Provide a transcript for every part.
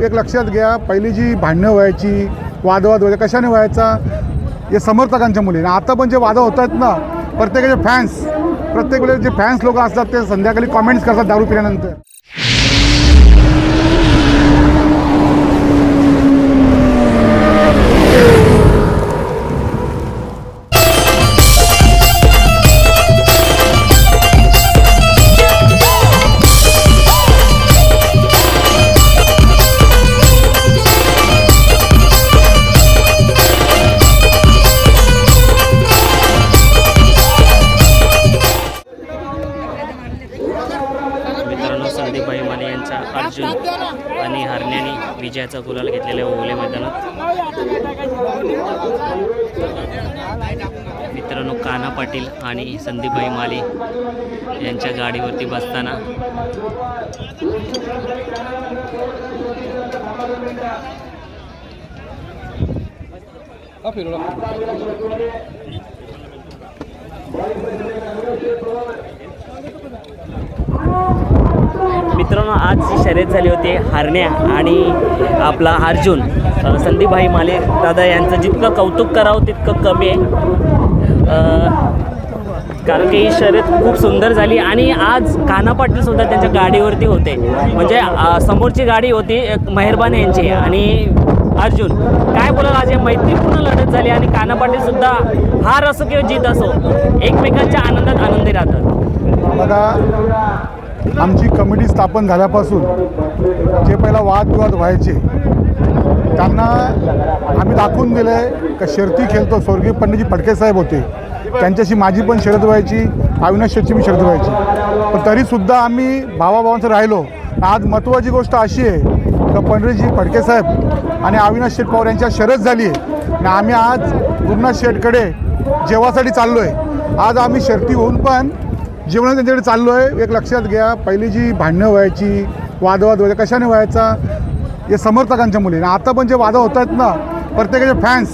एक लक्षात घ्या, पहिली जी भांडणं व्हायची, वादवाद व्हायचा, कशाने व्हायचा? हे समर्थकांच्या मुलीने. आता पण जे वाद होत आहेत ना, प्रत्येकाचे फॅन्स, प्रत्येक वेळेस जे फॅन्स लोक असतात ते संध्याकाळी कॉमेंट्स करतात दारू पिल्यानंतर. मित्रांनो, संदीप भाई माले यांचा अर्जुन आणि हरण्याने विजयाचा गुलाल घेतलेल्या ओले मैदानात. मित्रांनो, कान्हा पाटील आणि संदीप भाई माले यांच्या गाडीवरती बसताना मित्रांनो, आज जी शर्यत झाली होती हरण्या आणि आपला अर्जुन, संदीप भाई माले दादा यांचं जितकं कौतुक करावं तितकं कमी आहे, कारण की ही शर्यत खूप सुंदर झाली. आणि आज कान्हा पाटील सुद्धा त्यांच्या गाडीवरती होते, म्हणजे समोरची गाडी होती मेहरबान यांची आणि अर्जुन. काय बोलाल, आज मैत्रीपूर्ण लढत झाली आणि कान्हा पाटील सुद्धा हार असो किंवा जीत असो एकमेकांच्या आनंदात आनंदी राहतात. बघा, आमची कमिटी स्थापन झाल्यापासून जे पहिला वादविवाद व्हायचे त्यांना आम्ही दाखवून दिलं आहे का शर्ती खेळतो. स्वर्गीय पंडितजी फडके साहेब होते, त्यांच्याशी माझी पण शर्यत व्हायची, अविनाश शेटची मी शर्यत व्हायची, पण तरीसुद्धा आम्ही भावाभावांचं राहिलो. आज महत्त्वाची गोष्ट अशी आहे का पंडितजी फडके साहेब आणि अविनाश शेट पवार यांच्या शर्यत झाली आहे आणि आम्ही आज गुरुनाथ शेटकडे जेवासाठी चाललो आहे. आज आम्ही शर्ती होऊन पण जेवणात त्यांच्याकडे चाललो आहे. एक लक्षात घ्या, पहिली जी भांडणं व्हायची, वादवाद व्हायचा, कशाने व्हायचा? हे समर्थकांच्या मुलीने. आता पण जे वाद होत आहेत ना, प्रत्येकाचे फॅन्स,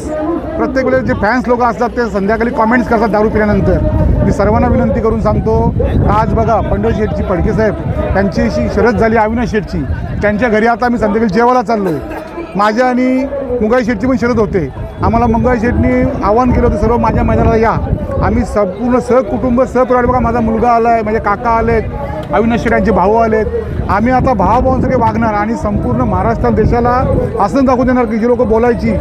प्रत्येक वेळेस जे फॅन्स लोक असतात ते संध्याकाळी कॉमेंट्स करतात दारू पिल्यानंतर. मी सर्वांना विनंती करून सांगतो, आज बघा पंडित शेटची फडके साहेब त्यांची शर्यत झाली अविनाश शेटची, त्यांच्या घरी आता आम्ही संध्याकाळी जेवायला चाललो आहे. माझ्या आणि मुंगाई शेटची पण शर्यत होते. आम्हाला मुंगाई शेटनी आवाहन केलं होतं, सर्व माझ्या मैदानाला या. आम्ही संपूर्ण सहकुटुंब सहपरिवार, बघा माझा मुलगा आला आहे, माझे काका आलेत, अविनाश शेट यांचे भाऊ आलेत. आम्ही आता भावाभावांसारखे वागणार आणि संपूर्ण महाराष्ट्र देशाला असं दाखवून देणार की जी लोक बोलायची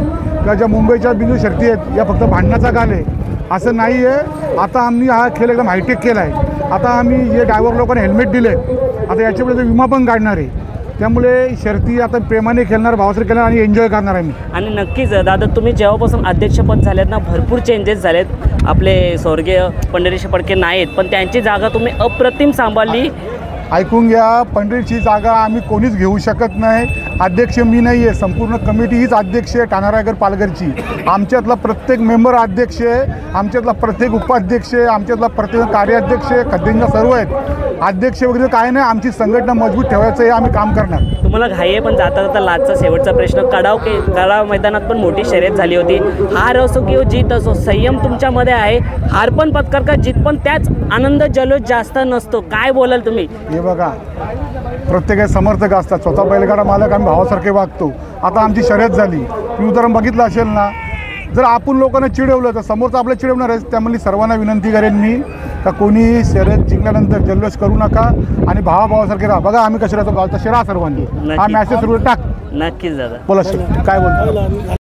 का ज्या मुंबईच्या बिंदू शर्ती आहेत या फक्त भांडणाचा काल आहे, असं नाही आहे. आता आम्ही हा खेळ एकदम हायटेक केला आहे. आता आम्ही जे ड्रायव्हर लोकांना हेल्मेट दिले, आता याच्यापुढे विमा पण काढणार आहे. त्यामुळे शर्ती आता प्रेमाने खेळणार, भावासारखे खेळणार आणि एन्जॉय करणार आहे मी. आणि नक्कीच दादा, तुम्ही जेव्हापासून अध्यक्षपद झालेत ना, भरपूर चेंजेस झालेत. आपले स्वर्गीय पंढरीश फडके नाहीत, पण त्यांची जागा तुम्ही अप्रतिम सांभाळली. ऐकून घ्या, पंढरीची जागा आम्ही कोणीच घेऊ शकत नाही. अध्यक्ष मी नाही आहे, संपूर्ण कमिटी हीच अध्यक्ष आहे ठाणारायगड पालघरची. आमच्यातला प्रत्येक मेंबर अध्यक्ष आहे, आमच्यातला प्रत्येक उपाध्यक्ष आहे, आमच्यातला प्रत्येक कार्याध्यक्ष आहे, खड्डेंचा सर्व आहेत. अध्यक्ष वगैरे काय नाही, आमची संघटना मजबूत ठेवायचं हे आम्ही काम करणार. तुम्हाला घाई आहे, पण जाता जाता लास्टचा शेवटचा प्रश्न. कडाव मैदानात पण मोठी शर्यत झाली होती. हार असो किंवा जीत असो, संयम तुमच्यामध्ये आहे. हार पण पत्कर का जीत पण त्याच आनंद जल्लोष जास्त नसतो. काय बोलाल तुम्ही? हे बघा, प्रत्येक समर्थक असतात, स्वतः बैलगाडा मालक आम्ही भावासारखे वागतो. आता आमची शर्यत झाली, तुम्ही उदाहरण बघितलं असेल ना. जर आपण लोकांना चिडवलं तर समोरचं आपलं चिडवणार आहे. त्यामुळे सर्वांना विनंती करेन मी का कोणी शर्यत जिंकल्यानंतर जल्लोष करू नका आणि भावाभावासारखे राहा. बघा आम्ही कसे राहतो, तसे राहा सर्वांनी. हा मॅसेज सुरू टाक. नक्कीच दादा, बोला काय बोलतो.